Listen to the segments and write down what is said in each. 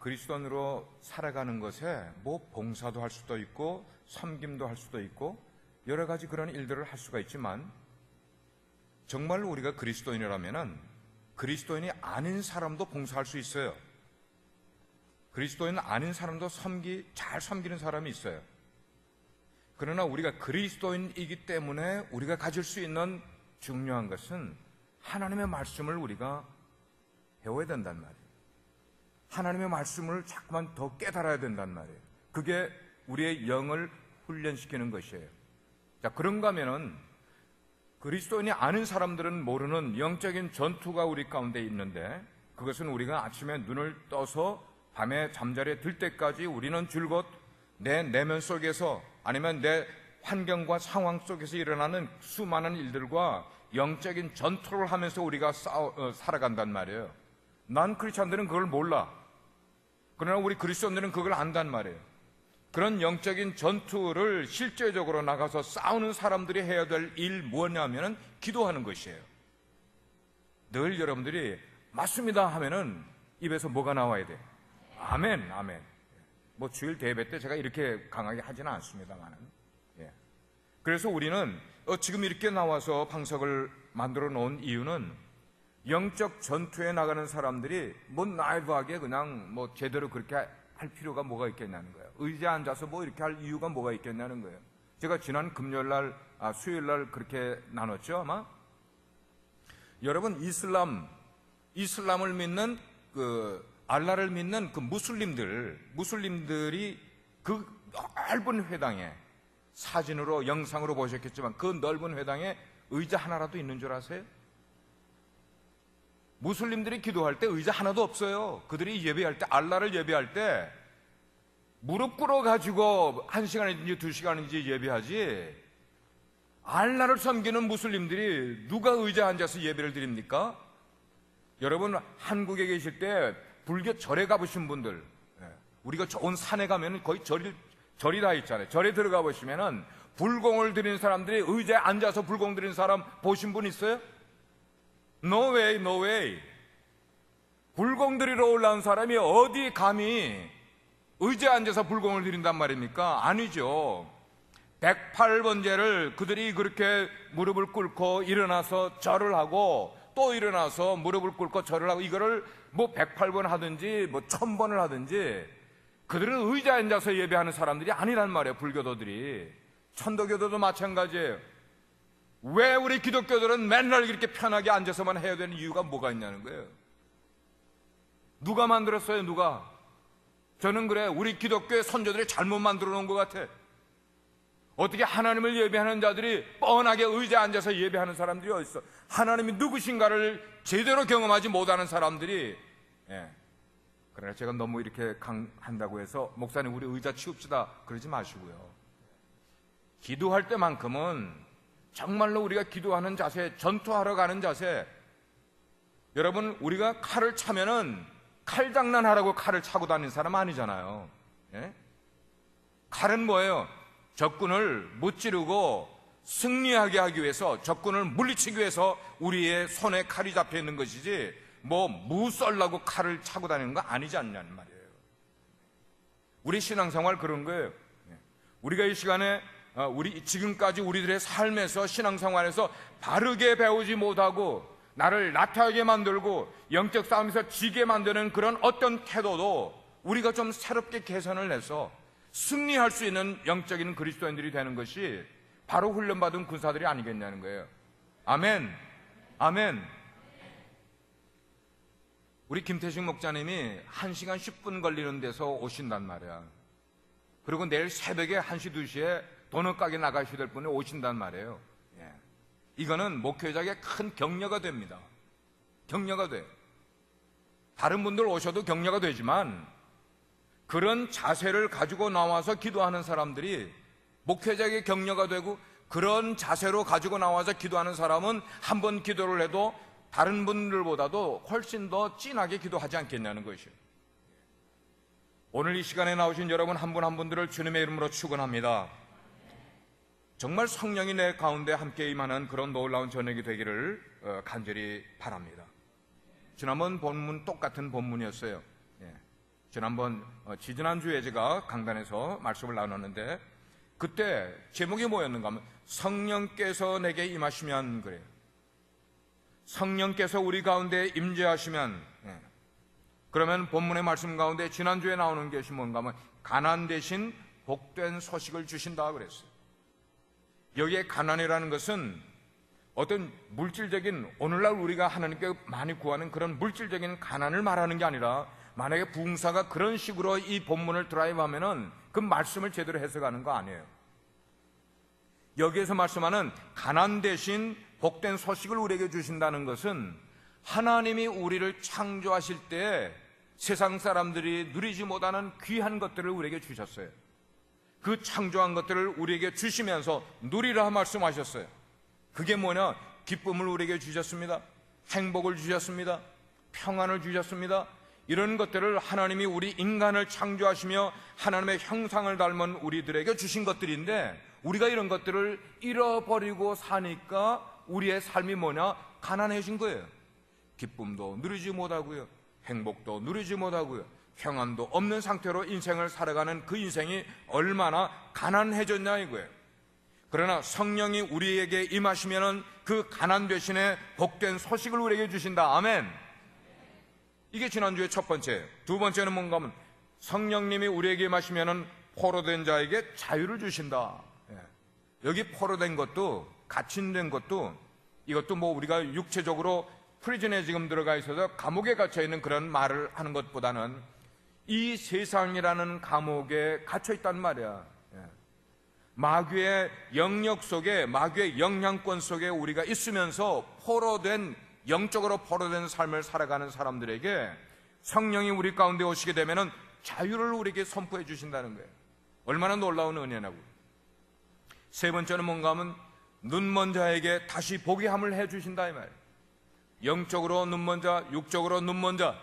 그리스도인으로 살아가는 것에 뭐 봉사도 할 수도 있고 섬김도 할 수도 있고 여러 가지 그런 일들을 할 수가 있지만, 정말로 우리가 그리스도인이라면은 그리스도인이 아닌 사람도 봉사할 수 있어요. 그리스도인 아닌 사람도 잘 섬기는 사람이 있어요. 그러나 우리가 그리스도인이기 때문에 우리가 가질 수 있는 중요한 것은 하나님의 말씀을 우리가 배워야 된단 말이에요. 하나님의 말씀을 자꾸만 더 깨달아야 된단 말이에요. 그게 우리의 영을 훈련시키는 것이에요. 자, 그런가 하면은 그리스도인이 아는 사람들은 모르는 영적인 전투가 우리 가운데 있는데, 그것은 우리가 아침에 눈을 떠서 밤에 잠자리에 들 때까지 우리는 줄곧 내 내면 속에서 아니면 내 환경과 상황 속에서 일어나는 수많은 일들과 영적인 전투를 하면서 우리가 살아간단 말이에요. 난 크리스찬들은 그걸 몰라. 그러나 우리 그리스도인들은 그걸 안단 말이에요. 그런 영적인 전투를 실제적으로 나가서 싸우는 사람들이 해야 될 일 뭐냐면은 기도하는 것이에요. 늘 여러분들이 맞습니다 하면은 입에서 뭐가 나와야 돼? 아멘, 아멘. 뭐 주일 대회 때 제가 이렇게 강하게 하지는 않습니다만은. 그래서 우리는 지금 이렇게 나와서 방석을 만들어 놓은 이유는 영적 전투에 나가는 사람들이 뭐 나이브하게 그냥 뭐 제대로 그렇게 할 필요가 뭐가 있겠냐는 거예요. 의자에 앉아서 뭐 이렇게 할 이유가 뭐가 있겠냐는 거예요. 제가 지난 금요일날, 수요일날 그렇게 나눴죠 아마. 여러분, 이슬람을 믿는 알라를 믿는 그 무슬림들이 그 넓은 회당에, 사진으로 영상으로 보셨겠지만 그 넓은 회당에 의자 하나라도 있는 줄 아세요? 무슬림들이 기도할 때 의자 하나도 없어요. 그들이 예배할 때, 알라를 예배할 때 무릎 꿇어 가지고 1시간인지 2시간인지 예배하지, 알라를 섬기는 무슬림들이 누가 의자에 앉아서 예배를 드립니까? 여러분, 한국에 계실 때 불교 절에 가보신 분들, 우리가 좋은 산에 가면 거의 절이 다 있잖아요. 절에 들어가 보시면은 불공을 드리는 사람들이 의자에 앉아서 불공 드리는 사람 보신 분 있어요? No way, no way. 불공 드리러 올라온 사람이 어디 감히 의자에 앉아서 불공을 드린단 말입니까? 아니죠. 108번째를 그들이 그렇게 무릎을 꿇고 일어나서 절을 하고 또 일어나서 무릎을 꿇고 절을 하고, 이거를 뭐 108번 하든지 뭐 1000번을 하든지, 그들은 의자에 앉아서 예배하는 사람들이 아니란 말이에요. 불교도들이. 천도교도도 마찬가지예요. 왜 우리 기독교들은 맨날 이렇게 편하게 앉아서만 해야 되는 이유가 뭐가 있냐는 거예요. 누가 만들었어요? 누가? 저는 그래, 우리 기독교의 선조들이 잘못 만들어 놓은 것 같아. 어떻게 하나님을 예배하는 자들이 뻔하게 의자에 앉아서 예배하는 사람들이 어딨어? 하나님이 누구신가를 제대로 경험하지 못하는 사람들이. 그러나 제가 너무 이렇게 강한다고 해서 목사님 우리 의자 치웁시다 그러지 마시고요. 기도할 때만큼은 정말로 우리가 기도하는 자세, 전투하러 가는 자세. 여러분, 우리가 칼을 차면은 칼 장난하라고 칼을 차고 다니는 사람 아니잖아요. 칼은 뭐예요? 적군을 무찌르고 승리하게 하기 위해서, 적군을 물리치기 위해서 우리의 손에 칼이 잡혀 있는 것이지, 뭐 무썰라고 칼을 차고 다니는 거 아니지 않냐는 말이에요. 우리 신앙생활 그런 거예요. 우리가 이 시간에 지금까지 우리들의 삶에서, 신앙생활에서 바르게 배우지 못하고 나를 나태하게 만들고 영적 싸움에서 지게 만드는 그런 어떤 태도도 우리가 좀 새롭게 개선을 해서 승리할 수 있는 영적인 그리스도인들이 되는 것이 바로 훈련받은 군사들이 아니겠냐는 거예요. 아멘, 아멘. 우리 김태식 목사님이 1시간 10분 걸리는 데서 오신단 말이야. 그리고 내일 새벽에 1시, 2시에 도넛 가게 나가셔야 될 분이 오신단 말이에요. 이거는 목회자에게 큰 격려가 됩니다. 격려가 돼요. 다른 분들 오셔도 격려가 되지만, 그런 자세를 가지고 나와서 기도하는 사람들이 목회자에게 격려가 되고, 그런 자세로 가지고 나와서 기도하는 사람은 한 번 기도를 해도 다른 분들보다도 훨씬 더 진하게 기도하지 않겠냐는 것이에요. 오늘 이 시간에 나오신 여러분 한 분 한 분들을 주님의 이름으로 축원합니다. 정말 성령이 내 가운데 함께 임하는 그런 놀라운 저녁이 되기를 간절히 바랍니다. 지난번 본문 똑같은 본문이었어요. 지지난주에 제가 강단에서 말씀을 나눴는데, 그때 제목이 뭐였는가 하면 성령께서 내게 임하시면, 그래요. 성령께서 우리 가운데 임재하시면, 그러면 본문의 말씀 가운데 지난주에 나오는 것이 뭔가 하면 가난 대신 복된 소식을 주신다 그랬어요. 여기에 가난이라는 것은 어떤 물질적인, 오늘날 우리가 하나님께 많이 구하는 그런 물질적인 가난을 말하는 게 아니라, 만약에 부흥사가 그런 식으로 이 본문을 드라이브하면은 그 말씀을 제대로 해석하는 거 아니에요. 여기에서 말씀하는 가난 대신 복된 소식을 우리에게 주신다는 것은 하나님이 우리를 창조하실 때 세상 사람들이 누리지 못하는 귀한 것들을 우리에게 주셨어요. 그 창조한 것들을 우리에게 주시면서 누리라 말씀하셨어요. 그게 뭐냐? 기쁨을 우리에게 주셨습니다. 행복을 주셨습니다. 평안을 주셨습니다. 이런 것들을 하나님이 우리 인간을 창조하시며 하나님의 형상을 닮은 우리들에게 주신 것들인데, 우리가 이런 것들을 잃어버리고 사니까 우리의 삶이 뭐냐? 가난해진 거예요. 기쁨도 누리지 못하고요, 행복도 누리지 못하고요, 평안도 없는 상태로 인생을 살아가는 그 인생이 얼마나 가난해졌냐 이거예요. 그러나 성령이 우리에게 임하시면은 그 가난 대신에 복된 소식을 우리에게 주신다. 아멘. 이게 지난주에 첫 번째예요. 두 번째는 뭔가 하면 성령님이 우리에게 임하시면은 포로된 자에게 자유를 주신다. 여기 포로된 것도, 갇힌된 것도, 이것도 뭐 우리가 육체적으로 프리즌에 지금 들어가 있어서 감옥에 갇혀 있는 그런 말을 하는 것보다는 이 세상이라는 감옥에 갇혀 있단 말이야. 마귀의 영역 속에, 마귀의 영향권 속에 우리가 있으면서 영적으로 포로된 삶을 살아가는 사람들에게 성령이 우리 가운데 오시게 되면은 자유를 우리에게 선포해 주신다는 거예요. 얼마나 놀라운 은혜냐고. 세 번째는 뭔가 하면 눈먼 자에게 다시 보게 함을 해 주신다 이 말이에요. 영적으로 눈먼 자, 육적으로 눈먼 자,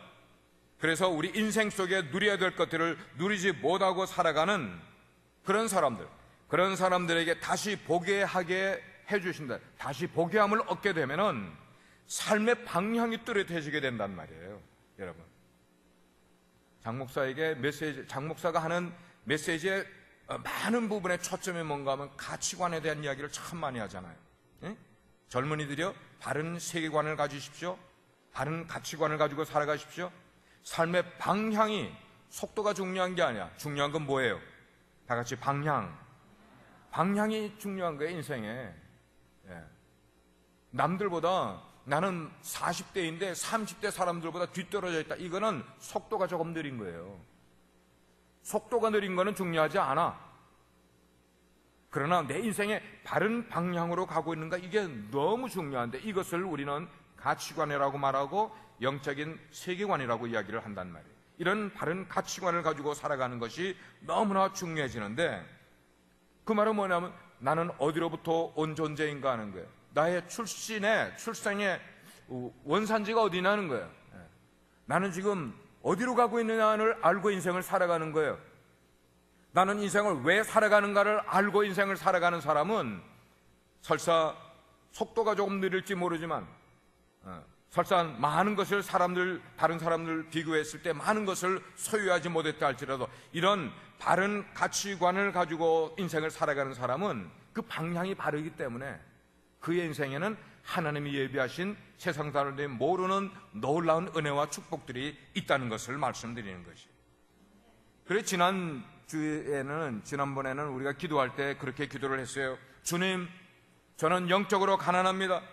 그래서 우리 인생 속에 누려야 될 것들을 누리지 못하고 살아가는 그런 사람들에게 다시 보게 하게 해주신다. 다시 보게 함을 얻게 되면은 삶의 방향이 뚜렷해지게 된단 말이에요. 여러분, 장목사가 하는 메시지의 많은 부분의 초점이 뭔가 하면 가치관에 대한 이야기를 참 많이 하잖아요. 젊은이들이요, 바른 세계관을 가지십시오. 바른 가치관을 가지고 살아가십시오. 삶의 방향이, 속도가 중요한 게 아니야. 중요한 건 뭐예요? 다 같이 방향이 중요한 거예요, 인생에. 남들보다, 나는 40대인데 30대 사람들보다 뒤떨어져 있다. 이거는 속도가 조금 느린 거예요. 속도가 느린 거는 중요하지 않아. 그러나 내 인생에 바른 방향으로 가고 있는가, 이게 너무 중요한데, 이것을 우리는 가치관이라고 말하고 영적인 세계관이라고 이야기를 한단 말이에요. 이런 바른 가치관을 가지고 살아가는 것이 너무나 중요해지는데, 그 말은 뭐냐면 나는 어디로부터 온 존재인가 하는 거예요. 나의 출생의 원산지가 어디냐는 거예요. 나는 지금 어디로 가고 있느냐를 알고 인생을 살아가는 거예요. 나는 인생을 왜 살아가는가를 알고 인생을 살아가는 사람은 설사 속도가 조금 느릴지 모르지만, 설사 많은 것을 다른 사람들 비교했을 때 많은 것을 소유하지 못했다 할지라도 이런 바른 가치관을 가지고 인생을 살아가는 사람은 그 방향이 바르기 때문에 그의 인생에는 하나님이 예비하신 세상 사람들이 모르는 놀라운 은혜와 축복들이 있다는 것을 말씀드리는 것이에요. 그래서 지난번에는 우리가 기도할 때 그렇게 기도를 했어요. 주님, 저는 영적으로 가난합니다.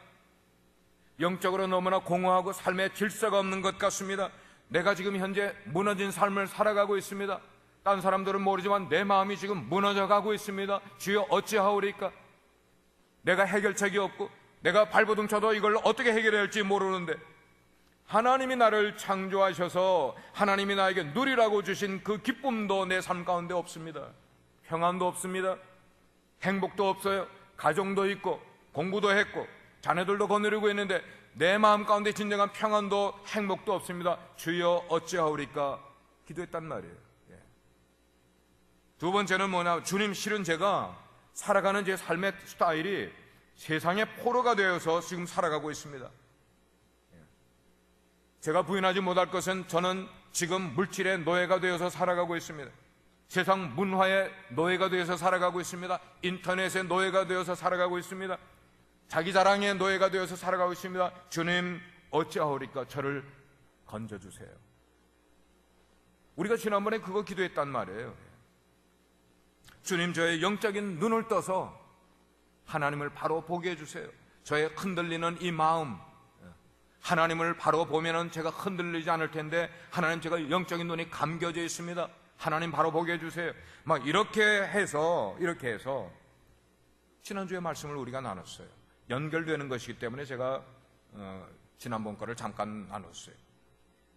영적으로 너무나 공허하고 삶에 질서가 없는 것 같습니다. 내가 지금 현재 무너진 삶을 살아가고 있습니다. 딴 사람들은 모르지만 내 마음이 지금 무너져 가고 있습니다. 주여 어찌하오리까? 내가 해결책이 없고 내가 발버둥 쳐도 이걸 어떻게 해결해야 할지 모르는데, 하나님이 나를 창조하셔서 하나님이 나에게 누리라고 주신 그 기쁨도 내 삶 가운데 없습니다. 평안도 없습니다. 행복도 없어요. 가정도 있고 공부도 했고 자녀들도 거느리고 있는데 내 마음 가운데 진정한 평안도 행복도 없습니다. 주여 어찌하오리까? 기도했단 말이에요. 두 번째는 뭐냐? 주님, 실은 제가 살아가는 제 삶의 스타일이 세상의 포로가 되어서 지금 살아가고 있습니다. 제가 부인하지 못할 것은 저는 지금 물질의 노예가 되어서 살아가고 있습니다. 세상 문화의 노예가 되어서 살아가고 있습니다. 인터넷의 노예가 되어서 살아가고 있습니다. 자기 자랑의 노예가 되어서 살아가고 있습니다. 주님 어찌하오리까? 저를 건져주세요. 우리가 지난번에 그거 기도했단 말이에요. 주님, 저의 영적인 눈을 떠서 하나님을 바로 보게 해주세요. 저의 흔들리는 이 마음, 하나님을 바로 보면은 제가 흔들리지 않을 텐데, 하나님, 제가 영적인 눈이 감겨져 있습니다. 하나님 바로 보게 해주세요. 막 이렇게 해서 지난주에 말씀을 우리가 나눴어요. 연결되는 것이기 때문에 제가 지난번 거를 잠깐 나눴어요.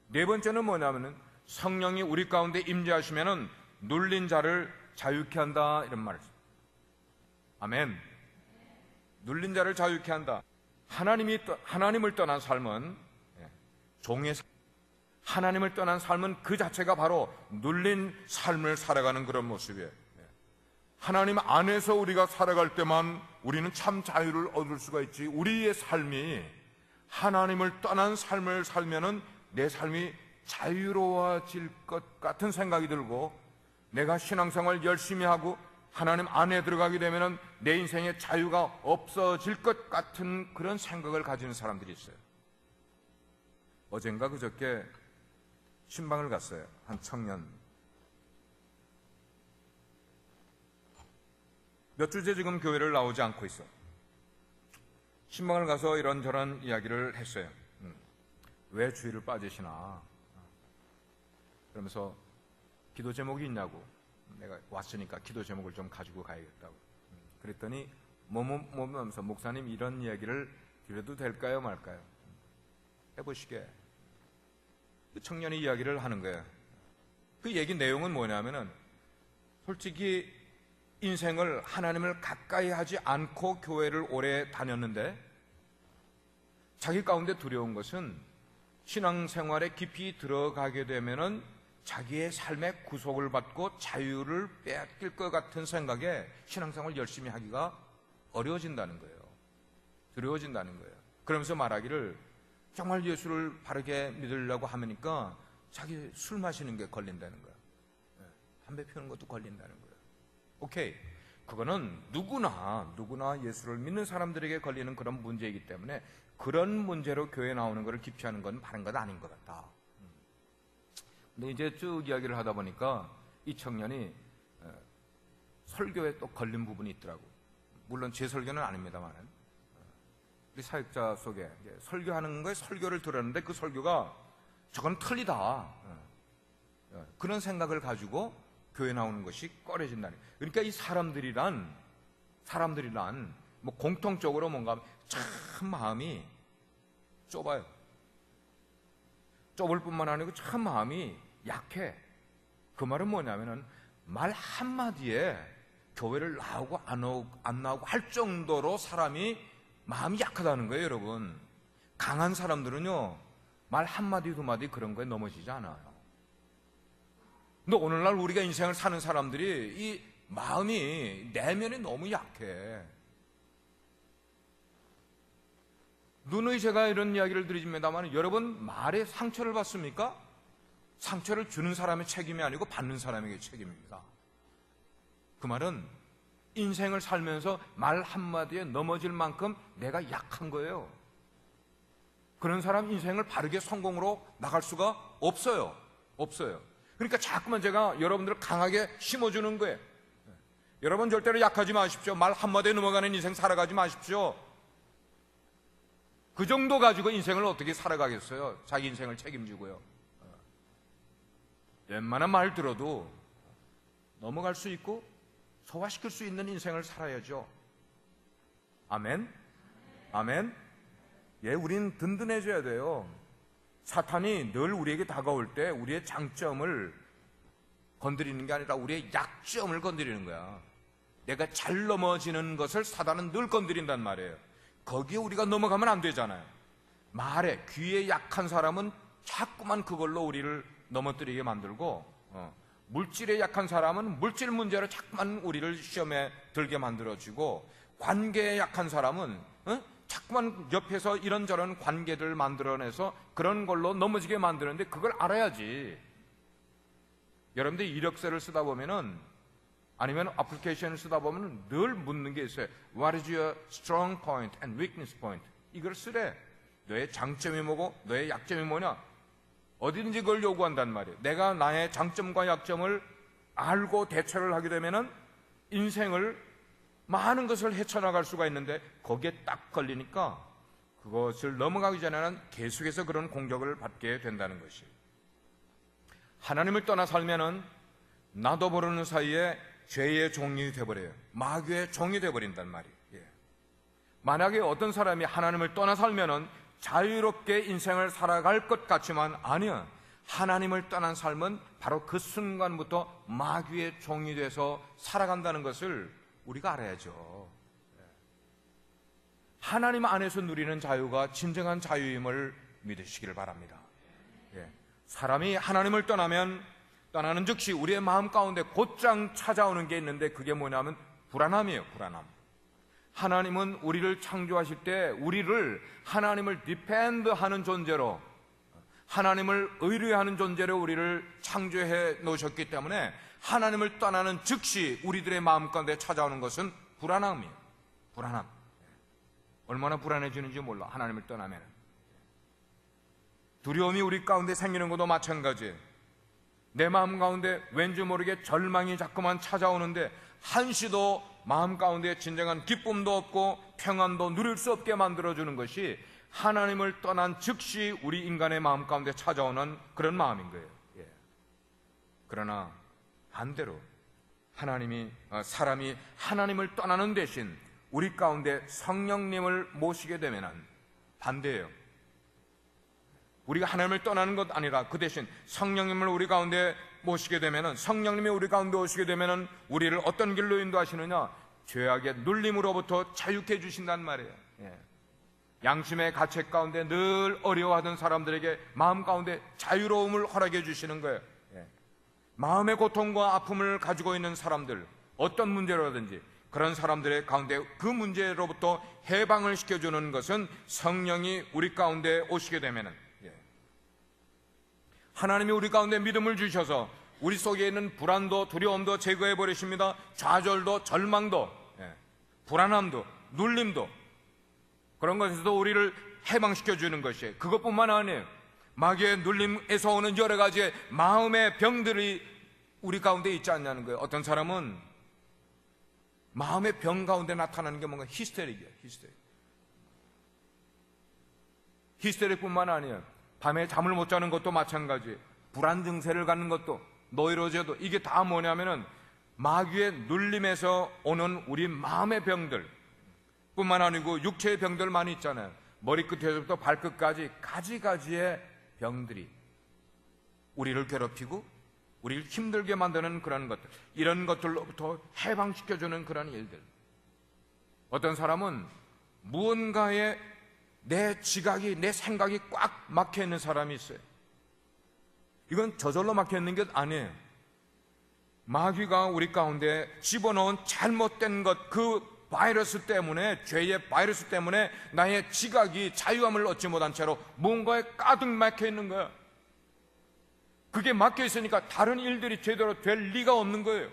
네 번째는 뭐냐면은 성령이 우리 가운데 임재하시면은 눌린 자를 자유케 한다, 이런 말이죠. 아멘. 눌린 자를 자유케 한다. 하나님을 떠난 삶은 종의 삶, 하나님을 떠난 삶은 그 자체가 바로 눌린 삶을 살아가는 그런 모습이에요. 하나님 안에서 우리가 살아갈 때만 우리는 참 자유를 얻을 수가 있지, 우리의 삶이 하나님을 떠난 삶을 살면은 내 삶이 자유로워질 것 같은 생각이 들고, 내가 신앙생활 열심히 하고 하나님 안에 들어가게 되면은 내 인생에 자유가 없어질 것 같은 그런 생각을 가지는 사람들이 있어요. 어젠가 그저께 신방을 갔어요. 한 청년. 몇 주째 지금 교회를 나오지 않고 있어. 신방을 가서 이런저런 이야기를 했어요. 왜 주의를 빠지시나? 그러면서 기도 제목이 있냐고. 내가 왔으니까 기도 제목을 좀 가지고 가야겠다고. 그랬더니 하면서 목사님, 이런 이야기를 드려도 될까요 말까요? 해보시게. 그 청년이 이야기를 하는 거예요. 그 얘기 내용은 뭐냐면은, 솔직히 인생을 하나님을 가까이 하지 않고 교회를 오래 다녔는데, 자기 가운데 두려운 것은 신앙생활에 깊이 들어가게 되면은 자기의 삶의 구속을 받고 자유를 빼앗길 것 같은 생각에 신앙생활 열심히 하기가 어려워진다는 거예요. 두려워진다는 거예요. 그러면서 말하기를, 정말 예수를 바르게 믿으려고 하니까 자기 술 마시는 게 걸린다는 거야. 담배 피우는 것도 걸린다는 거야. 오케이. 그거는 누구나 예수를 믿는 사람들에게 걸리는 그런 문제이기 때문에 그런 문제로 교회에 나오는 것을 기피하는 건 바른 것 아닌 것 같다. 근데 이제 쭉 이야기를 하다 보니까 이 청년이 설교에 또 걸린 부분이 있더라고. 물론 제 설교는 아닙니다만은, 우리 사역자 속에 이제 설교하는 거에 설교를 들었는데 그 설교가 저건 틀리다, 그런 생각을 가지고 교회 나오는 것이 꺼려진다는. 그러니까 이 사람들이란 뭐 공통적으로 뭔가 참 마음이 좁아요. 좁을 뿐만 아니고 참 마음이 약해. 그 말은 뭐냐면은 말 한마디에 교회를 나오고 안 나오고 할 정도로 사람이 마음이 약하다는 거예요, 여러분. 강한 사람들은요, 말 한마디 두마디 그런 거에 넘어지지 않아요. 근데 오늘날 우리가 인생을 사는 사람들이 이 마음이, 내면이 너무 약해. 누누이 제가 이런 이야기를 드립니다만, 여러분 말에 상처를 받습니까? 상처를 주는 사람의 책임이 아니고 받는 사람에게 책임입니다. 그 말은 인생을 살면서 말 한마디에 넘어질 만큼 내가 약한 거예요. 그런 사람 인생을 바르게 성공으로 나갈 수가 없어요. 그러니까 자꾸만 제가 여러분들을 강하게 심어주는 거예요. 여러분 절대로 약하지 마십시오. 말 한마디에 넘어가는 인생 살아가지 마십시오. 그 정도 가지고 인생을 어떻게 살아가겠어요? 자기 인생을 책임지고요. 웬만한 말 들어도 넘어갈 수 있고 소화시킬 수 있는 인생을 살아야죠. 아멘? 아멘? 예, 우린 든든해져야 돼요. 사탄이 늘 우리에게 다가올 때 우리의 장점을 건드리는 게 아니라 우리의 약점을 건드리는 거야. 내가 잘 넘어지는 것을 사탄은 늘 건드린단 말이에요. 거기에 우리가 넘어가면 안 되잖아요. 말에, 귀에 약한 사람은 자꾸만 그걸로 우리를 넘어뜨리게 만들고, 물질에 약한 사람은 물질 문제로 자꾸만 우리를 시험에 들게 만들어주고, 관계에 약한 사람은 자꾸만 옆에서 이런저런 관계들 만들어내서 그런 걸로 넘어지게 만드는데, 그걸 알아야지. 여러분들 이력서를 쓰다 보면은, 아니면 어플리케이션을 쓰다 보면 늘 묻는 게 있어요. What is your strong point and weakness point? 이걸 쓰래. 너의 장점이 뭐고 너의 약점이 뭐냐? 어디든지 그걸 요구한단 말이에요. 내가 나의 장점과 약점을 알고 대처를 하게 되면은 인생을 많은 것을 헤쳐나갈 수가 있는데, 거기에 딱 걸리니까 그것을 넘어가기 전에는 계속해서 그런 공격을 받게 된다는 것이에요. 하나님을 떠나 살면은 나도 모르는 사이에 죄의 종이 되어버려요. 마귀의 종이 되어버린단 말이에요. 만약에 어떤 사람이 하나님을 떠나 살면은 자유롭게 인생을 살아갈 것 같지만, 아니야. 하나님을 떠난 삶은 바로 그 순간부터 마귀의 종이 돼서 살아간다는 것을 우리가 알아야죠. 하나님 안에서 누리는 자유가 진정한 자유임을 믿으시기를 바랍니다. 사람이 하나님을 떠나는 즉시 우리의 마음 가운데 곧장 찾아오는 게 있는데, 그게 뭐냐면 불안함이에요. 불안함. 하나님은 우리를 창조하실 때 우리를 하나님을 디펜드하는 존재로, 하나님을 의뢰하는 존재로 우리를 창조해 놓으셨기 때문에 하나님을 떠나는 즉시 우리들의 마음 가운데 찾아오는 것은 불안함이에요. 불안함. 얼마나 불안해지는지 몰라, 하나님을 떠나면. 두려움이 우리 가운데 생기는 것도 마찬가지예요. 내 마음 가운데 왠지 모르게 절망이 자꾸만 찾아오는데 한시도 마음 가운데 진정한 기쁨도 없고 평안도 누릴 수 없게 만들어주는 것이 하나님을 떠난 즉시 우리 인간의 마음 가운데 찾아오는 그런 마음인 거예요. 그러나 반대로 사람이 하나님을 떠나는 대신 우리 가운데 성령님을 모시게 되면은 반대예요. 우리가 하나님을 떠나는 것 아니라 그 대신 성령님을 우리 가운데 모시게 되면은, 성령님이 우리 가운데 오시게 되면은 우리를 어떤 길로 인도하시느냐? 죄악의 눌림으로부터 자유케 해주신단 말이에요. 양심의 가책 가운데 늘 어려워하던 사람들에게 마음 가운데 자유로움을 허락해 주시는 거예요. 마음의 고통과 아픔을 가지고 있는 사람들, 어떤 문제로든지 그런 사람들의 가운데 그 문제로부터 해방을 시켜주는 것은 성령이 우리 가운데 오시게 되면은, 하나님이 우리 가운데 믿음을 주셔서 우리 속에 있는 불안도 두려움도 제거해 버리십니다. 좌절도 절망도 불안함도 눌림도, 그런 것에서도 우리를 해방시켜 주는 것이에요. 그것뿐만 아니에요. 마귀의 눌림에서 오는 여러 가지의 마음의 병들이 우리 가운데 있지 않냐는 거예요. 어떤 사람은 마음의 병 가운데 나타나는 게 뭔가 히스테릭이에요. 히스테릭뿐만 아니에요. 밤에 잠을 못 자는 것도 마찬가지예요. 불안 증세를 갖는 것도, 노이로제도, 이게 다 뭐냐면은 마귀의 눌림에서 오는 우리 마음의 병들 뿐만 아니고 육체의 병들 많이 있잖아요. 머리끝에서부터 발끝까지 가지가지의 병들이 우리를 괴롭히고 우리를 힘들게 만드는 그런 것들, 이런 것들로부터 해방시켜주는 그런 일들. 어떤 사람은 무언가에 내 지각이, 내 생각이 꽉 막혀있는 사람이 있어요. 이건 저절로 막혀있는 게 아니에요. 마귀가 우리 가운데 집어넣은 잘못된 것, 그 바이러스 때문에, 죄의 바이러스 때문에 나의 지각이 자유함을 얻지 못한 채로 뭔가에 가득 막혀있는 거예요. 그게 막혀있으니까 다른 일들이 제대로 될 리가 없는 거예요.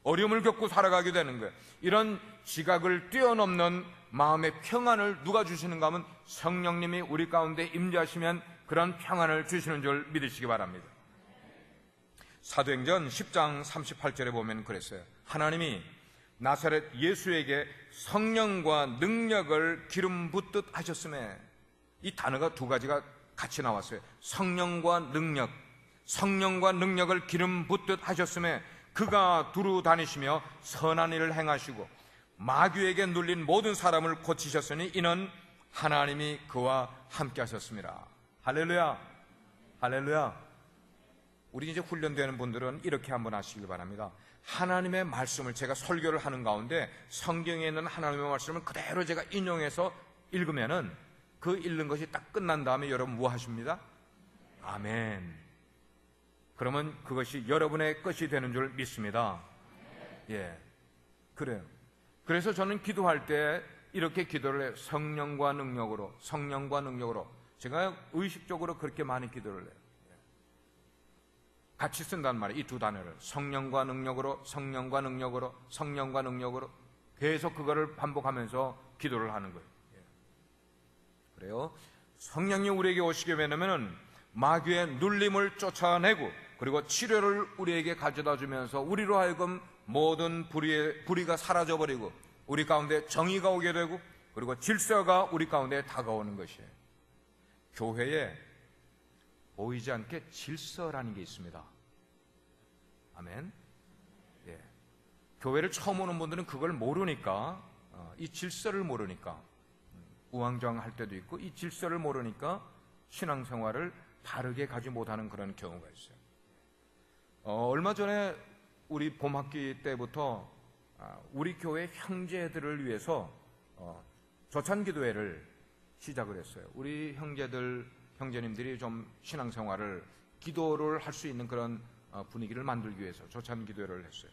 어려움을 겪고 살아가게 되는 거예요. 이런 지각을 뛰어넘는 마음의 평안을 누가 주시는가 하면 성령님이 우리 가운데 임재하시면 그런 평안을 주시는 줄 믿으시기 바랍니다. 사도행전 10장 38절에 보면 그랬어요. 하나님이 나사렛 예수에게 성령과 능력을 기름 붓듯 하셨음에, 이 단어가 두 가지가 같이 나왔어요. 성령과 능력을 기름 붓듯 하셨음에 그가 두루 다니시며 선한 일을 행하시고 마귀에게 눌린 모든 사람을 고치셨으니 이는 하나님이 그와 함께 하셨습니다. 할렐루야, 할렐루야. 우리 이제 훈련되는 분들은 이렇게 한번 하시길 바랍니다. 하나님의 말씀을, 제가 설교를 하는 가운데 성경에 있는 하나님의 말씀을 그대로 제가 인용해서 읽으면은 그 읽는 것이 딱 끝난 다음에 여러분 뭐 하십니다? 아멘. 그러면 그것이 여러분의 것이 되는 줄 믿습니다. 그래요. 그래서 저는 기도할 때 이렇게 기도를 해요. 성령과 능력으로. 제가 의식적으로 그렇게 많이 기도를 해요. 같이 쓴단 말이에요. 이 두 단어를 성령과 능력으로, 성령과 능력으로, 성령과 능력으로 계속 그거를 반복하면서 기도를 하는 거예요. 그래요. 성령이 우리에게 오시게 되면은 마귀의 눌림을 쫓아내고 그리고 치료를 우리에게 가져다 주면서 우리로 하여금 모든 불의가 사라져버리고 우리 가운데 정의가 오게 되고 그리고 질서가 우리 가운데 다가오는 것이에요. 교회에 보이지 않게 질서라는 게 있습니다. 아멘. 예. 교회를 처음 오는 분들은 그걸 모르니까, 이 질서를 모르니까 우왕좌왕할 때도 있고 이 질서를 모르니까 신앙생활을 바르게 가지 못하는 그런 경우가 있어요. 얼마 전에 우리 봄학기 때부터 우리 교회 형제들을 위해서 조찬기도회를 시작을 했어요. 우리 형제님들이 좀 신앙생활을 기도를 할 수 있는 그런 분위기를 만들기 위해서 조찬기도회를 했어요.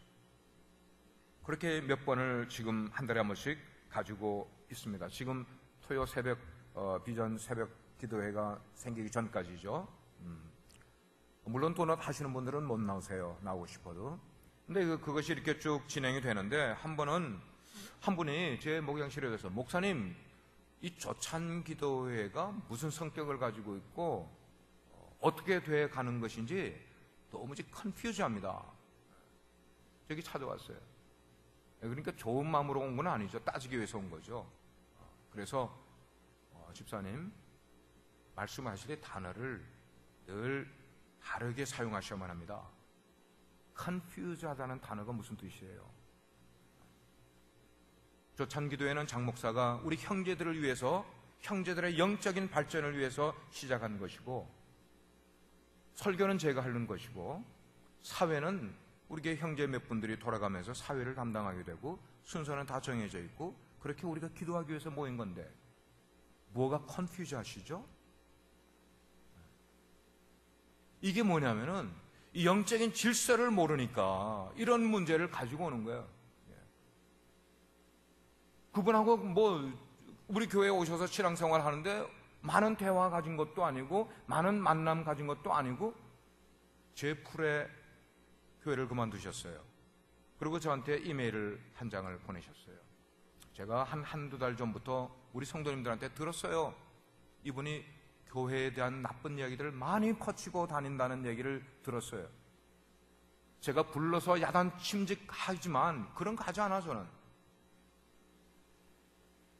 그렇게 몇 번을 지금 한 달에 한 번씩 가지고 있습니다. 지금 토요 새벽 비전 새벽 기도회가 생기기 전까지죠. 물론 도넛 하시는 분들은 못 나오세요. 나오고 싶어도. 근데 그것이 이렇게 쭉 진행이 되는데 한 분이 제 목양실에 대해서 목사님 이 조찬 기도회가 무슨 성격을 가지고 있고 어떻게 돼 가는 것인지 도무지 컨퓨즈합니다. 저기 찾아왔어요. 그러니까 좋은 마음으로 온 건 아니죠. 따지기 위해서 온 거죠. 그래서 집사님 말씀하실 때 단어를 늘 다르게 사용하셔야만 합니다. 컨퓨즈하다는 단어가 무슨 뜻이에요? 조찬기도회는 장 목사가 우리 형제들을 위해서 형제들의 영적인 발전을 위해서 시작한 것이고 설교는 제가 하는 것이고 사회는 우리 형제 몇 분들이 돌아가면서 사회를 담당하게 되고 순서는 다 정해져 있고 그렇게 우리가 기도하기 위해서 모인 건데 뭐가 컨퓨즈 하시죠? 이게 뭐냐면은 이 영적인 질서를 모르니까 이런 문제를 가지고 오는 거예요. 그분하고 우리 교회에 오셔서 신앙생활 하는데 많은 대화 가진 것도 아니고 많은 만남 가진 것도 아니고 제 풀에 교회를 그만두셨어요. 그리고 저한테 이메일을 한 장을 보내셨어요. 제가 한두 달 전부터 우리 성도님들한테 들었어요. 이분이 교회에 대한 나쁜 이야기들을 많이 퍼치고 다닌다는 얘기를 들었어요. 제가 불러서 야단침직하지만 그런 거 하지 않아 저는.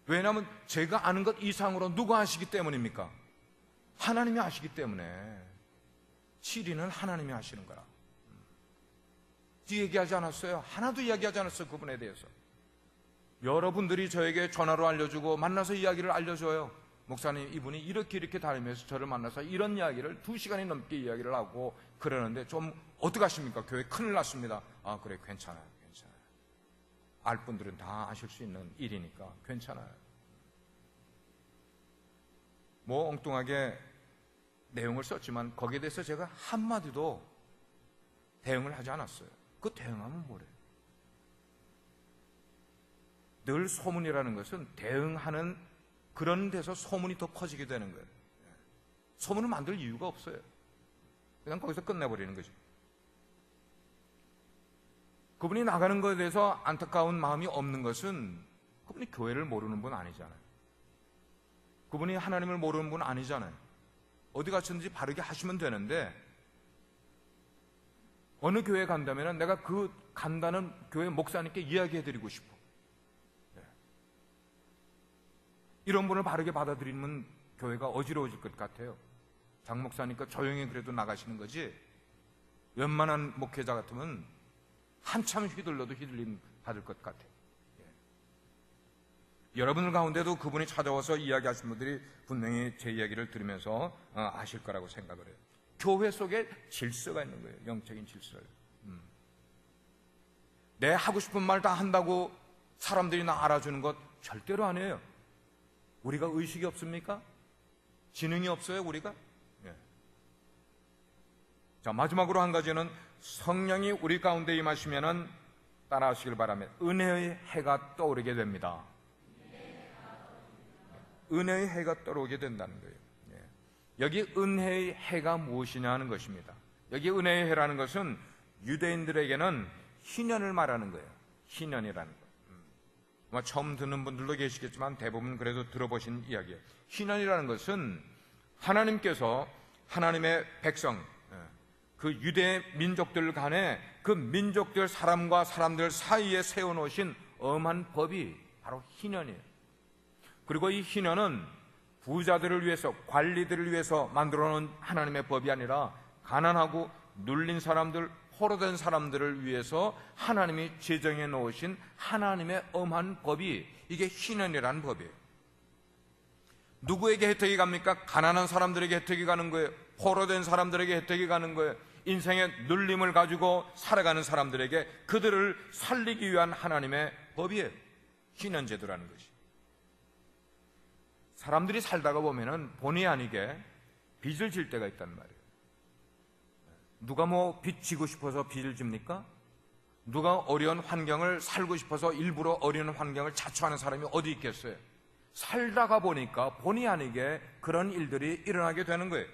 왜냐하면 제가 아는 것 이상으로 누가 아시기 때문입니까? 하나님이 아시기 때문에. 치리는 하나님이 하시는 거라. 얘기하지 않았어요. 하나도 이야기하지 않았어요. 그분에 대해서. 여러분들이 저에게 전화로 알려주고 만나서 이야기를 알려줘요. 목사님 이분이 이렇게 다니면서 저를 만나서 이런 이야기를 2시간이 넘게 이야기를 하고 그러는데 좀 어떡하십니까? 교회 큰일 났습니다. 아 그래 괜찮아요. 알 분들은 다 아실 수 있는 일이니까 괜찮아요. 엉뚱하게 내용을 썼지만 거기에 대해서 제가 한마디도 대응을 하지 않았어요. 그 대응하면 뭐래? 늘 소문이라는 것은 대응하는 그런 데서 소문이 더 커지게 되는 거예요. 소문을 만들 이유가 없어요. 그냥 거기서 끝내버리는 거죠. 그분이 나가는 것에 대해서 안타까운 마음이 없는 것은 그분이 교회를 모르는 분 아니잖아요. 그분이 하나님을 모르는 분 아니잖아요. 어디 가셨는지 바르게 하시면 되는데 어느 교회에 간다면 내가 그 간다는 교회 목사님께 이야기해드리고 싶어. 이런 분을 바르게 받아들이면 교회가 어지러워질 것 같아요. 장 목사니까 조용히 그래도 나가시는 거지 웬만한 목회자 같으면 한참 휘둘러도 휘둘림 받을 것 같아요. 여러분들 가운데도 그분이 찾아와서 이야기하신 분들이 분명히 제 이야기를 들으면서 아실 거라고 생각을 해요. 교회 속에 질서가 있는 거예요. 영적인 질서를. 내 하고 싶은 말 다 한다고 사람들이 나 알아주는 것 절대로 아니에요. 우리가 의식이 없습니까? 지능이 없어요 우리가? 자, 마지막으로 한 가지는 성령이 우리 가운데 임하시면은 따라하시길 바라면 은혜의 해가 떠오르게 됩니다. 은혜의 해가 떠오르게 된다는 거예요. 여기 은혜의 해가 무엇이냐 하는 것입니다. 여기 은혜의 해라는 것은 유대인들에게는 희년을 말하는 거예요. 희년이라는 거. 아마 처음 듣는 분들도 계시겠지만 대부분 그래도 들어보신 이야기예요. 희년이라는 것은 하나님께서 하나님의 백성, 그 유대 민족들 간에 그 민족들 사람과 사람들 사이에 세워놓으신 엄한 법이 바로 희년이에요. 그리고 이 희년은 부자들을 위해서, 관리들을 위해서 만들어 놓은 하나님의 법이 아니라 가난하고 눌린 사람들, 포로된 사람들을 위해서 하나님이 제정해 놓으신 하나님의 엄한 법이, 이게 희년이라는 법이에요. 누구에게 혜택이 갑니까? 가난한 사람들에게 혜택이 가는 거예요. 포로된 사람들에게 혜택이 가는 거예요. 인생의 눌림을 가지고 살아가는 사람들에게 그들을 살리기 위한 하나님의 법이에요. 희년제도라는 것이. 사람들이 살다가 보면은 본의 아니게 빚을 질 때가 있단 말이에요. 누가 빚 지고 싶어서 빚을 집니까? 누가 어려운 환경을 살고 싶어서 일부러 어려운 환경을 자초하는 사람이 어디 있겠어요? 살다가 보니까 본의 아니게 그런 일들이 일어나게 되는 거예요.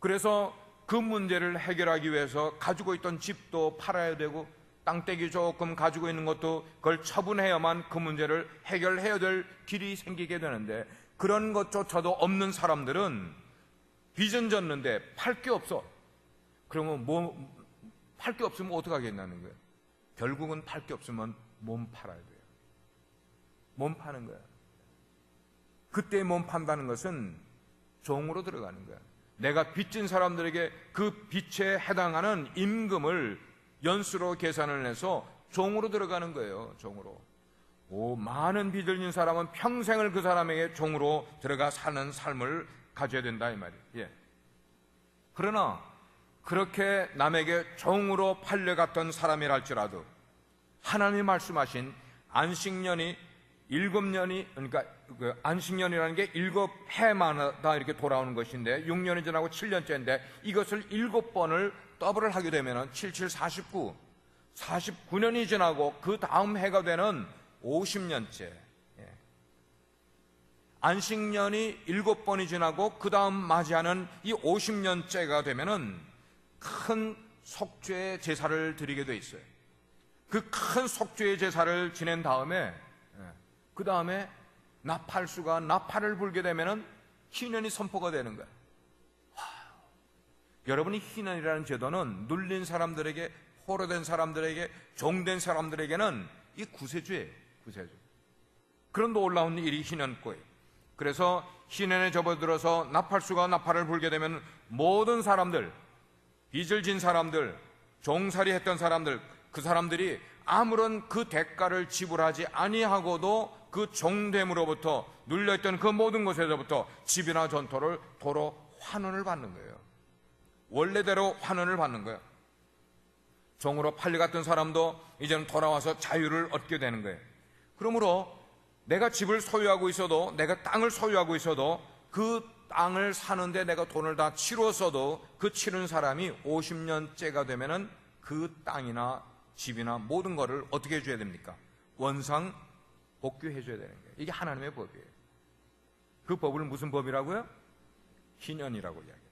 그래서 그 문제를 해결하기 위해서 가지고 있던 집도 팔아야 되고 땅떼기 조금 가지고 있는 것도 그걸 처분해야만 그 문제를 해결해야 될 길이 생기게 되는데, 그런 것조차도 없는 사람들은 빚은 졌는데 팔 게 없어. 그러면 팔 게 없으면 어떻게 하겠냐는 거예요. 결국은 팔 게 없으면 몸 팔아야 돼요. 몸 파는 거야. 그때 몸 판다는 것은 종으로 들어가는 거야. 내가 빚진 사람들에게 그 빚에 해당하는 임금을 연수로 계산을 해서 종으로 들어가는 거예요. 종으로. 많은 빚을 진 사람은 평생을 그 사람에게 종으로 들어가 사는 삶을 가져야 된다 이 말이에요. 예. 그러나 그렇게 남에게 종으로 팔려갔던 사람이랄지라도 하나님이 말씀하신 안식년이 7년이, 그러니까 그 안식년이라는 게 7해마다 이렇게 돌아오는 것인데 6년이 지나고 7년째인데 이것을 7번을 더블을 하게 되면 7, 7, 49, 49년이 지나고 그 다음 해가 되는 50년째. 안식년이 7번이 지나고 그 다음 맞이하는 이 50년째가 되면은 큰 속죄의 제사를 드리게 돼 있어요. 그 큰 속죄의 제사를 지낸 다음에 그 다음에 나팔수가 나팔을 불게 되면은 희년이 선포가 되는 거예요. 여러분이 희년이라는 제도는 눌린 사람들에게, 포로된 사람들에게, 종된 사람들에게는 이 구세주예요. 구세주. 그런 놀라운 일이 희년고예요. 그래서 희년에 접어들어서 나팔수가 나팔을 불게 되면 모든 사람들, 빚을 진 사람들, 종살이 했던 사람들, 그 사람들이 아무런 그 대가를 지불하지 아니하고도 그 종됨으로부터, 눌려있던 그 모든 것에서부터 집이나 전토를 도로 환원을 받는 거예요. 원래대로 환원을 받는 거예요. 종으로 팔려갔던 사람도 이제는 돌아와서 자유를 얻게 되는 거예요. 그러므로 내가 집을 소유하고 있어도, 내가 땅을 소유하고 있어도 그 땅을 사는데 내가 돈을 다 치렀어도 그 치른 사람이 50년째가 되면은 그 땅이나 집이나 모든 거를 어떻게 해줘야 됩니까? 원상 복귀해줘야 되는 거예요. 이게 하나님의 법이에요. 그 법을 무슨 법이라고요? 희년이라고 이야기해요.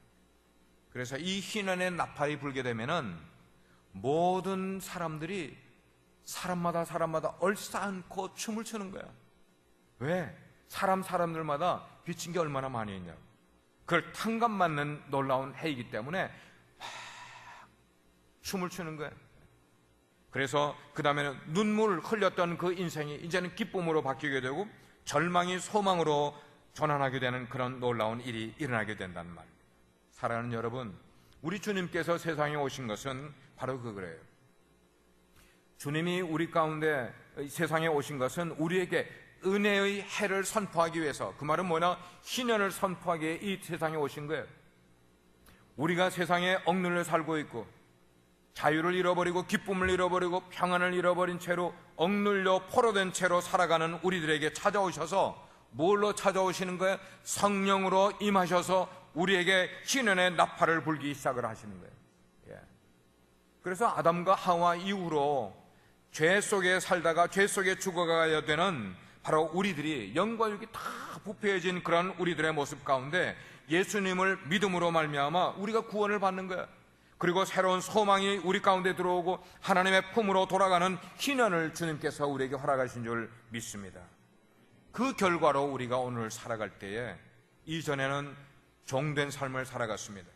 그래서 이 희년의 나팔이 불게 되면은 모든 사람들이 사람마다 얼싸안고 춤을 추는 거야. 왜? 사람들마다 빚진 게 얼마나 많이 있냐고. 그걸 탕감받는 놀라운 해이기 때문에 막 춤을 추는 거야. 그래서 그 다음에는 눈물을 흘렸던 그 인생이 이제는 기쁨으로 바뀌게 되고 절망이 소망으로 전환하게 되는 그런 놀라운 일이 일어나게 된다는 말입니다. 사랑하는 여러분, 우리 주님께서 세상에 오신 것은 바로 그거예요. 주님이 우리 가운데 세상에 오신 것은 우리에게 은혜의 해를 선포하기 위해서, 그 말은 뭐냐? 희년을 선포하기 위해 이 세상에 오신 거예요. 우리가 세상에 억눌려 살고 있고 자유를 잃어버리고 기쁨을 잃어버리고 평안을 잃어버린 채로 억눌려 포로된 채로 살아가는 우리들에게 찾아오셔서 뭘로 찾아오시는 거예요? 성령으로 임하셔서 우리에게 희년의 나팔을 불기 시작을 하시는 거예요. 예. 그래서 아담과 하와 이후로 죄 속에 살다가 죄 속에 죽어가야 되는 바로 우리들이 영과 육이 다 부패해진 그런 우리들의 모습 가운데 예수님을 믿음으로 말미암아 우리가 구원을 받는 거야. 그리고 새로운 소망이 우리 가운데 들어오고 하나님의 품으로 돌아가는 희년을 주님께서 우리에게 허락하신 줄 믿습니다. 그 결과로 우리가 오늘 살아갈 때에 이전에는 종된 삶을 살아갔습니다.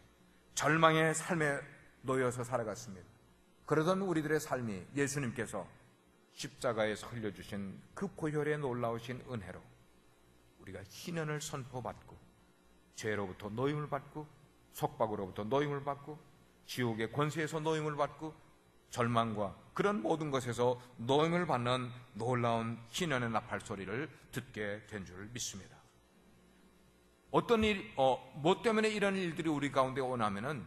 절망의 삶에 놓여서 살아갔습니다. 그러던 우리들의 삶이 예수님께서 십자가에서 흘려주신 그 보혈의 놀라우신 은혜로 우리가 희년을 선포받고 죄로부터 노임을 받고 속박으로부터 노임을 받고 지옥의 권세에서 노임을 받고 절망과 그런 모든 것에서 노임을 받는 놀라운 희년의 나팔 소리를 듣게 된 줄 믿습니다. 어떤 일, 뭐 때문에 이런 일들이 우리 가운데 오나면은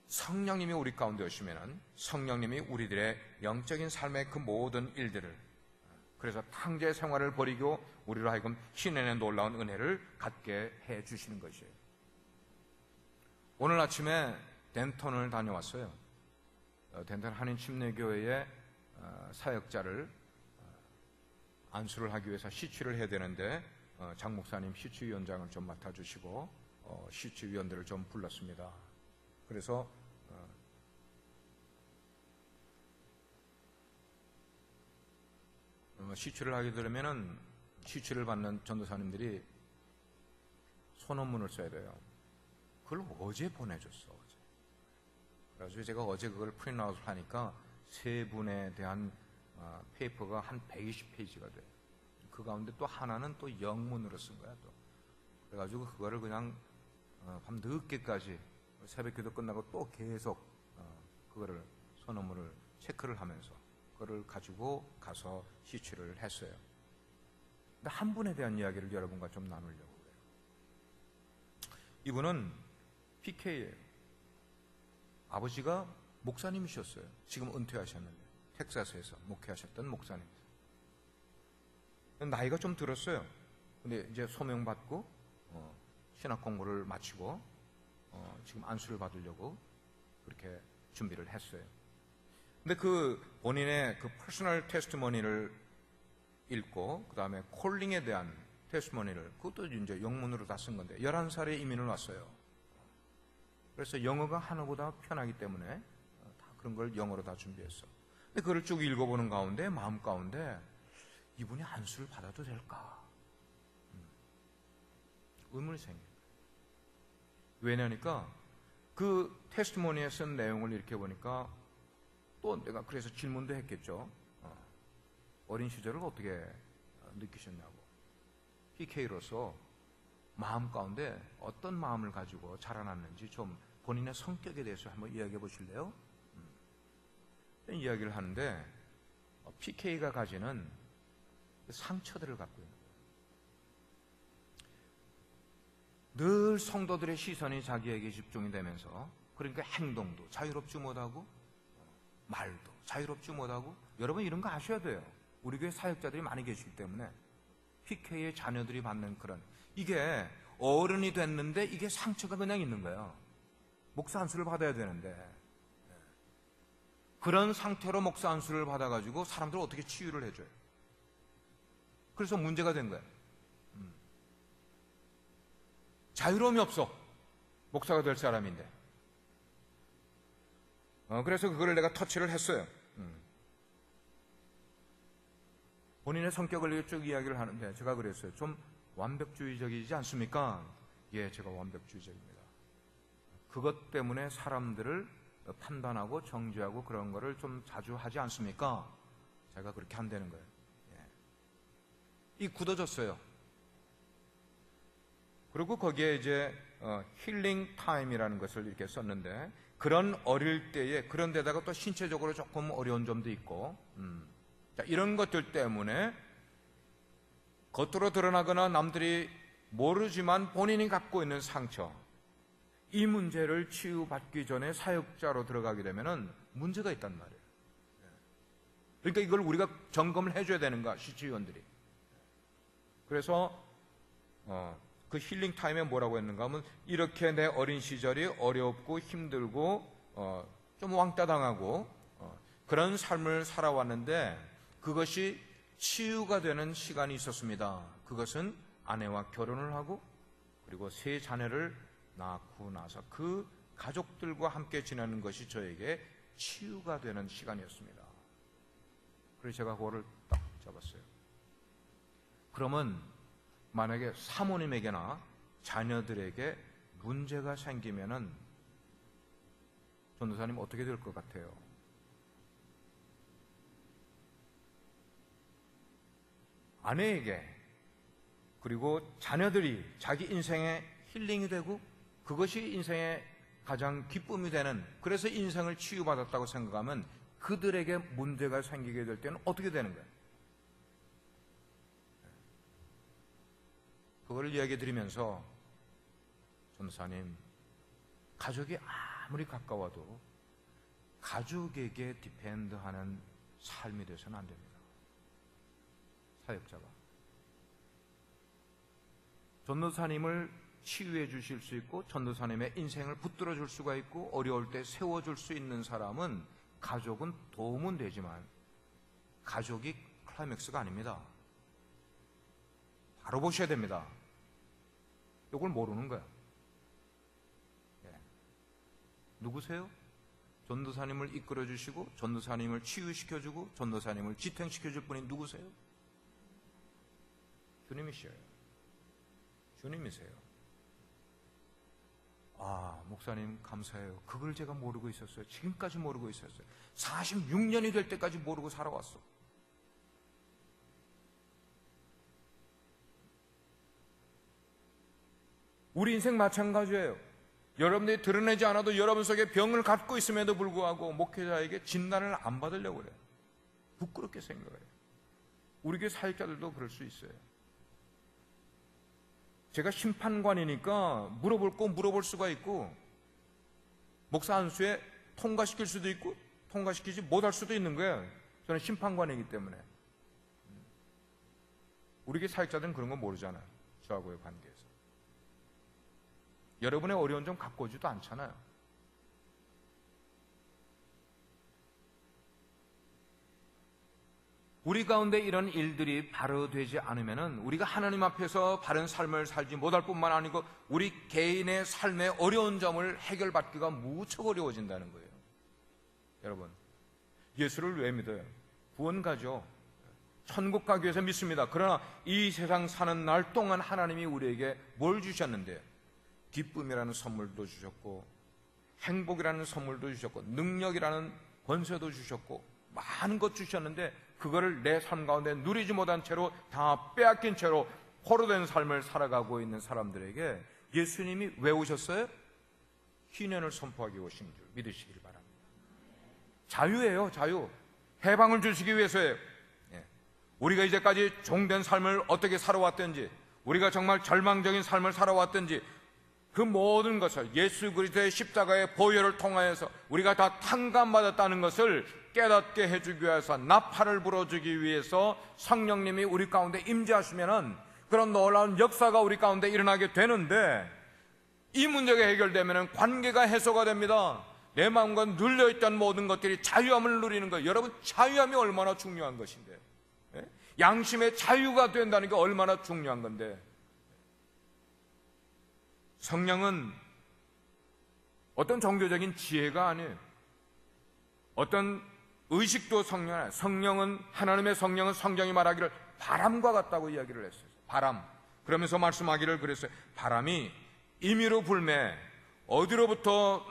성령님이 우리 가운데 오시면은 성령님이 우리들의 영적인 삶의 그 모든 일들을, 그래서 탕제 생활을 버리고 우리로 하여금 희년의 놀라운 은혜를 갖게 해 주시는 것이에요. 오늘 아침에 덴턴을 다녀왔어요. 덴턴 한인 침례교회의 사역자를 안수를 하기 위해서 시취를 해야 되는데 장 목사님 시취위원장을 좀 맡아주시고 시취위원들을 좀 불렀습니다. 그래서 시취를 하게 되면은 시취를 받는 전도사님들이 소논문을 써야 돼요. 그걸 어제 보내줬어. 어제. 그래가지고 제가 어제 그걸 프린트아웃을 하니까 세 분에 대한 페이퍼가 한 120페이지가 돼요. 그 가운데 또 하나는 또 영문으로 쓴 거야. 또 그래가지고 그거를 그냥 밤 늦게까지 새벽기도 끝나고 또 계속 그거를 소논문을 체크를 하면서 그거를 가지고 가서 시취를 했어요. 근데 한 분에 대한 이야기를 여러분과 좀 나누려고 해요. 이분은 PK예요. 아버지가 목사님이셨어요. 지금 은퇴하셨는데 텍사스에서 목회하셨던 목사님. 나이가 좀 들었어요. 근데 이제 소명받고 신학 공부를 마치고 지금 안수를 받으려고 그렇게 준비를 했어요. 근데 그 본인의 그 퍼스널 테스티모니를 읽고 그 다음에 콜링에 대한 테스티모니를, 그것도 이제 영문으로 다 쓴 건데 11살에 이민을 왔어요. 그래서 영어가 한어보다 편하기 때문에 다 그런 걸 영어로 다 준비했어. 근데 그걸 쭉 읽어보는 가운데 마음 가운데 이분이 안수를 받아도 될까? 의문이 생겨요. 왜냐니까 그 테스티모니에 쓴 내용을 이렇게 보니까 또 내가 그래서 질문도 했겠죠. 어린 시절을 어떻게 느끼셨냐고. PK로서 마음 가운데 어떤 마음을 가지고 자라났는지 좀 본인의 성격에 대해서 한번 이야기해 보실래요? 이야기를 하는데 PK가 가지는 상처들을 갖고 있는 거예요. 늘 성도들의 시선이 자기에게 집중이 되면서, 그러니까 행동도 자유롭지 못하고 말도 자유롭지 못하고, 여러분 이런 거 아셔야 돼요. 우리 교회 사역자들이 많이 계시기 때문에 PK의 자녀들이 받는 그런, 이게 어른이 됐는데 이게 상처가 그냥 있는 거예요. 목사 안수를 받아야 되는데 그런 상태로 목사 안수를 받아가지고 사람들을 어떻게 치유를 해줘요. 그래서 문제가 된 거예요. 자유로움이 없어. 목사가 될 사람인데. 그래서 그거를 내가 터치를 했어요. 본인의 성격을 쭉 이야기를 하는데 제가 그랬어요. 좀 완벽주의적이지 않습니까? 예, 제가 완벽주의적입니다. 그것 때문에 사람들을 판단하고 정죄하고 그런 거를 좀 자주 하지 않습니까? 제가 그렇게 한다는 거예요. 이 굳어졌어요. 그리고 거기에 이제 힐링 타임이라는 것을 이렇게 썼는데, 그런 어릴 때에 그런 데다가 또 신체적으로 조금 어려운 점도 있고, 자, 이런 것들 때문에 겉으로 드러나거나 남들이 모르지만 본인이 갖고 있는 상처, 이 문제를 치유받기 전에 사역자로 들어가게 되면은 문제가 있단 말이에요. 그러니까 이걸 우리가 점검을 해줘야 되는 거야, 시치위원들이. 그래서 그 힐링 타임에 뭐라고 했는가 하면, 이렇게 내 어린 시절이 어렵고 힘들고 좀 왕따 당하고 그런 삶을 살아왔는데 그것이 치유가 되는 시간이 있었습니다. 그것은 아내와 결혼을 하고 그리고 세 자녀를 낳고 나서 그 가족들과 함께 지내는 것이 저에게 치유가 되는 시간이었습니다. 그래서 제가 그거를 딱 잡았어요. 그러면 만약에 사모님에게나 자녀들에게 문제가 생기면은 전도사님 어떻게 될 것 같아요? 아내에게 그리고 자녀들이 자기 인생의 힐링이 되고 그것이 인생의 가장 기쁨이 되는, 그래서 인생을 치유받았다고 생각하면 그들에게 문제가 생기게 될 때는 어떻게 되는 거예요? 그걸 이야기 드리면서 전도사님, 가족이 아무리 가까워도 가족에게 디펜드하는 삶이 돼서는 안 됩니다. 사역자가 전도사님을 치유해 주실 수 있고 전도사님의 인생을 붙들어 줄 수가 있고 어려울 때 세워줄 수 있는 사람은, 가족은 도움은 되지만 가족이 클라이맥스가 아닙니다. 바로 보셔야 됩니다. 이걸 모르는 거야. 누구세요? 전도사님을 이끌어 주시고 전도사님을 치유시켜 주고 전도사님을 지탱시켜 줄 분이 누구세요? 주님이셔요. 주님이세요. 아, 목사님 감사해요. 그걸 제가 모르고 있었어요. 지금까지 모르고 있었어요. 46년이 될 때까지 모르고 살아왔어. 우리 인생 마찬가지예요. 여러분들이 드러내지 않아도 여러분 속에 병을 갖고 있음에도 불구하고 목회자에게 진단을 안 받으려고 그래요. 부끄럽게 생각해요. 우리 교회 사역자들도 그럴 수 있어요. 제가 심판관이니까 물어볼 거 물어볼 수가 있고, 목사 안수에 통과시킬 수도 있고 통과시키지 못할 수도 있는 거예요. 저는 심판관이기 때문에. 우리 교회 사역자들은 그런 거 모르잖아요. 저하고의 관계에서. 여러분의 어려운 점 갖고 오지도 않잖아요. 우리 가운데 이런 일들이 바로 되지 않으면은 우리가 하나님 앞에서 바른 삶을 살지 못할 뿐만 아니고 우리 개인의 삶의 어려운 점을 해결받기가 무척 어려워진다는 거예요. 여러분, 예수를 왜 믿어요? 구원 가죠. 천국 가기 위해서 믿습니다. 그러나 이 세상 사는 날 동안 하나님이 우리에게 뭘 주셨는데요? 기쁨이라는 선물도 주셨고, 행복이라는 선물도 주셨고, 능력이라는 권세도 주셨고, 많은 것 주셨는데 그거를 내 삶 가운데 누리지 못한 채로 다 빼앗긴 채로 포로된 삶을 살아가고 있는 사람들에게 예수님이 왜 오셨어요? 희년을 선포하기 오신 줄 믿으시길 바랍니다. 자유예요. 자유. 해방을 주시기 위해서예요. 우리가 이제까지 종된 삶을 어떻게 살아왔든지, 우리가 정말 절망적인 삶을 살아왔든지, 그 모든 것을 예수 그리스도의 십자가의 보혈을 통하여서 우리가 다 탕감받았다는 것을 깨닫게 해주기 위해서, 나팔을 불어주기 위해서 성령님이 우리 가운데 임재하시면은 그런 놀라운 역사가 우리 가운데 일어나게 되는데, 이 문제가 해결되면은 관계가 해소가 됩니다. 내 마음과 눌려있던 모든 것들이 자유함을 누리는 거예요. 여러분, 자유함이 얼마나 중요한 것인데, 양심의 자유가 된다는 게 얼마나 중요한 건데, 성령은 어떤 종교적인 지혜가 아니에요. 어떤 의식도 성령 아니에요. 성령은, 하나님의 성령은 성경이 말하기를 바람과 같다고 이야기를 했어요. 바람. 그러면서 말씀하기를 그랬어요. 바람이 임의로 불매 어디로부터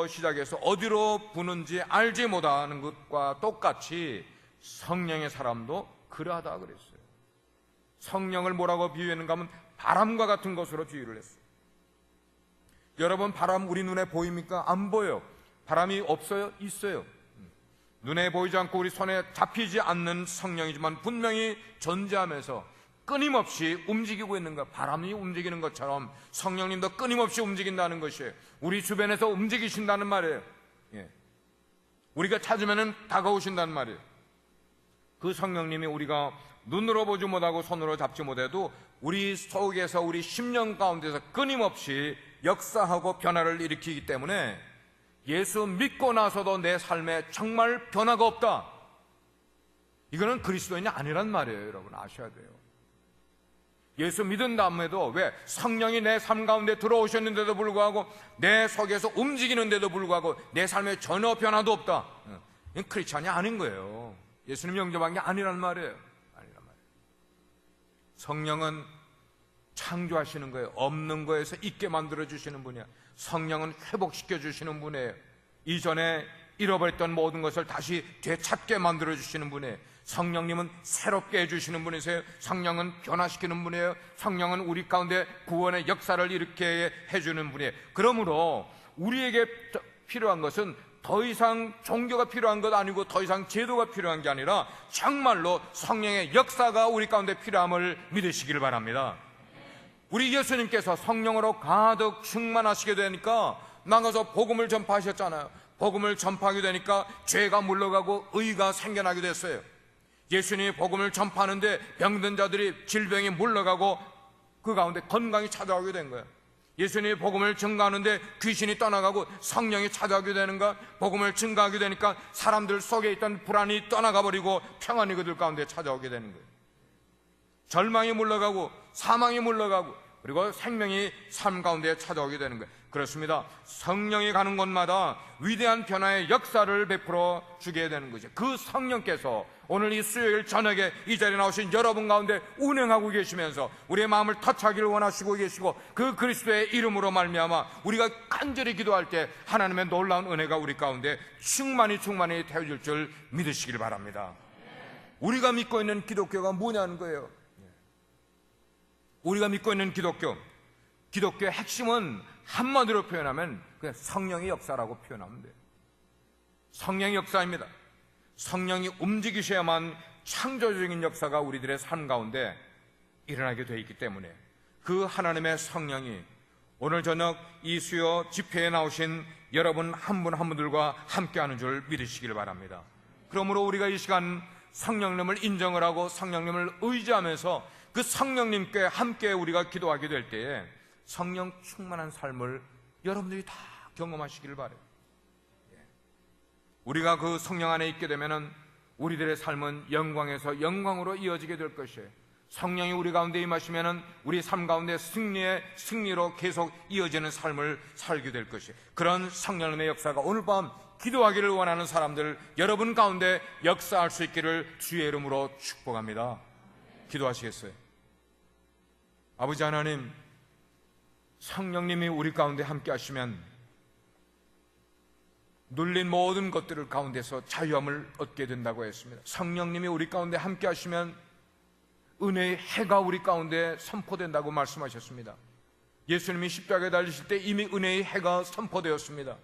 시작해서 어디로 부는지 알지 못하는 것과 똑같이 성령의 사람도 그러하다 그랬어요. 성령을 뭐라고 비유했는가 하면 바람과 같은 것으로 비유를 했어요. 여러분, 바람 우리 눈에 보입니까? 안 보여요. 바람이 없어요? 있어요. 눈에 보이지 않고 우리 손에 잡히지 않는 성령이지만 분명히 존재하면서 끊임없이 움직이고 있는 것, 바람이 움직이는 것처럼 성령님도 끊임없이 움직인다는 것이에요. 우리 주변에서 움직이신다는 말이에요. 우리가 찾으면 다가오신다는 말이에요. 그 성령님이 우리가 눈으로 보지 못하고 손으로 잡지 못해도 우리 속에서, 우리 심령 가운데서 끊임없이 역사하고 변화를 일으키기 때문에 예수 믿고 나서도 내 삶에 정말 변화가 없다, 이거는 그리스도인이 아니란 말이에요. 여러분 아셔야 돼요. 예수 믿은 다음에도 왜 성령이 내 삶 가운데 들어오셨는데도 불구하고 내 속에서 움직이는데도 불구하고 내 삶에 전혀 변화도 없다. 이건 크리스찬이 아닌 거예요. 예수님 영접한 게 아니란 말이에요. 성령은 창조하시는 거예요. 없는 거에서 있게 만들어주시는 분이야. 성령은 회복시켜주시는 분이에요. 이전에 잃어버렸던 모든 것을 다시 되찾게 만들어주시는 분이에요. 성령님은 새롭게 해주시는 분이세요. 성령은 변화시키는 분이에요. 성령은 우리 가운데 구원의 역사를 일으키게 해주는 분이에요. 그러므로 우리에게 필요한 것은 더 이상 종교가 필요한 것 아니고 더 이상 제도가 필요한 게 아니라 정말로 성령의 역사가 우리 가운데 필요함을 믿으시길 바랍니다. 우리 예수님께서 성령으로 가득 충만하시게 되니까 나가서 복음을 전파하셨잖아요. 복음을 전파하게 되니까 죄가 물러가고 의가 생겨나게 됐어요. 예수님이 복음을 전파하는데 병든 자들이 질병이 물러가고 그 가운데 건강이 찾아오게 된 거예요. 예수님이 복음을 증거하는데 귀신이 떠나가고 성령이 찾아오게 되는 것, 복음을 증거하게 되니까 사람들 속에 있던 불안이 떠나가 버리고 평안이 그들 가운데 찾아오게 되는 거예요. 절망이 물러가고 사망이 물러가고 그리고 생명이 삶 가운데 찾아오게 되는 거예요. 그렇습니다. 성령이 가는 곳마다 위대한 변화의 역사를 베풀어 주게 되는 거죠. 그 성령께서 오늘 이 수요일 저녁에 이 자리에 나오신 여러분 가운데 운행하고 계시면서 우리의 마음을 터치하기를 원하시고 계시고 그 그리스도의 이름으로 말미암아 우리가 간절히 기도할 때 하나님의 놀라운 은혜가 우리 가운데 충만히 되어질 줄 믿으시길 바랍니다. 우리가 믿고 있는 기독교가 뭐냐는 거예요. 우리가 믿고 있는 기독교의 핵심은 한마디로 표현하면 그냥 성령의 역사라고 표현하면 돼요. 성령의 역사입니다. 성령이 움직이셔야만 창조적인 역사가 우리들의 삶 가운데 일어나게 되어 있기 때문에 그 하나님의 성령이 오늘 저녁 이 수요 집회에 나오신 여러분 한 분 한 분들과 함께하는 줄 믿으시길 바랍니다. 그러므로 우리가 이 시간 성령님을 인정을 하고 성령님을 의지하면서 그 성령님께 함께 우리가 기도하게 될 때에 성령 충만한 삶을 여러분들이 다 경험하시기를 바라요. 우리가 그 성령 안에 있게 되면은 우리들의 삶은 영광에서 영광으로 이어지게 될 것이에요. 성령이 우리 가운데 임하시면은 우리 삶 가운데 승리로 계속 이어지는 삶을 살게 될 것이에요. 그런 성령님의 역사가 오늘 밤 기도하기를 원하는 사람들 여러분 가운데 역사할 수 있기를 주의 이름으로 축복합니다. 기도하시겠어요? 아버지 하나님, 성령님이 우리 가운데 함께 하시면 눌린 모든 것들을 가운데서 자유함을 얻게 된다고 했습니다. 성령님이 우리 가운데 함께 하시면 은혜의 해가 우리 가운데 선포된다고 말씀하셨습니다. 예수님이 십자가에 달리실 때 이미 은혜의 해가 선포되었습니다.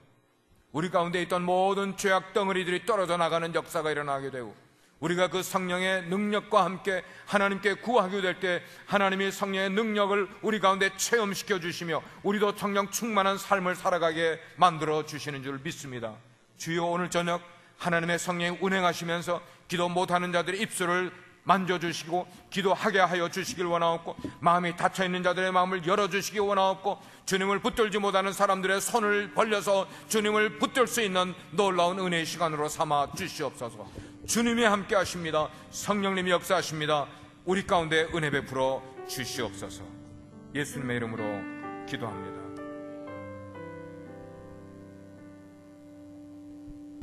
우리 가운데 있던 모든 죄악 덩어리들이 떨어져 나가는 역사가 일어나게 되고 우리가 그 성령의 능력과 함께 하나님께 구하게 될 때 하나님이 성령의 능력을 우리 가운데 체험시켜 주시며 우리도 성령 충만한 삶을 살아가게 만들어 주시는 줄 믿습니다. 주여 오늘 저녁 하나님의 성령이 운행하시면서 기도 못하는 자들의 입술을 만져주시고 기도하게 하여 주시길 원하옵고 마음이 닫혀있는 자들의 마음을 열어주시기 원하옵고 주님을 붙들지 못하는 사람들의 손을 벌려서 주님을 붙들 수 있는 놀라운 은혜의 시간으로 삼아 주시옵소서. 주님이 함께 하십니다. 성령님이 역사하십니다. 우리 가운데 은혜 베풀어 주시옵소서. 예수님의 이름으로 기도합니다.